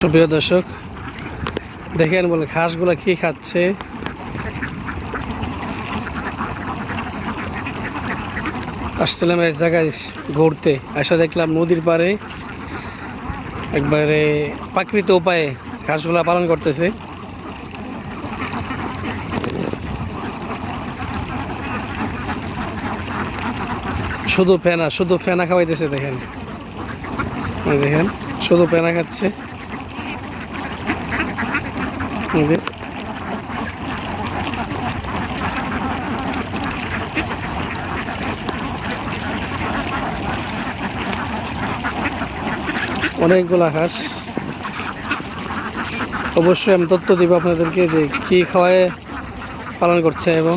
প্রিয় দর্শক, দেখেন বলে ঘাসগুলা কি খাচ্ছে। আসছিলাম এক জায়গায় ঘুরতে, এসে দেখলাম নদীর পাড়ে একবারে প্রাকৃতিক উপায়ে ঘাসগুলা পালন করতেছে। শুধু ফেনা খাওয়াইতেছে। দেখেন দেখেন শুধু ফেনা খাচ্ছে। অনেকগুলা হাঁস। অবশ্যই আমি তথ্য দিব আপনাদেরকে যে কি খাওয়ায় পালন করছে এবং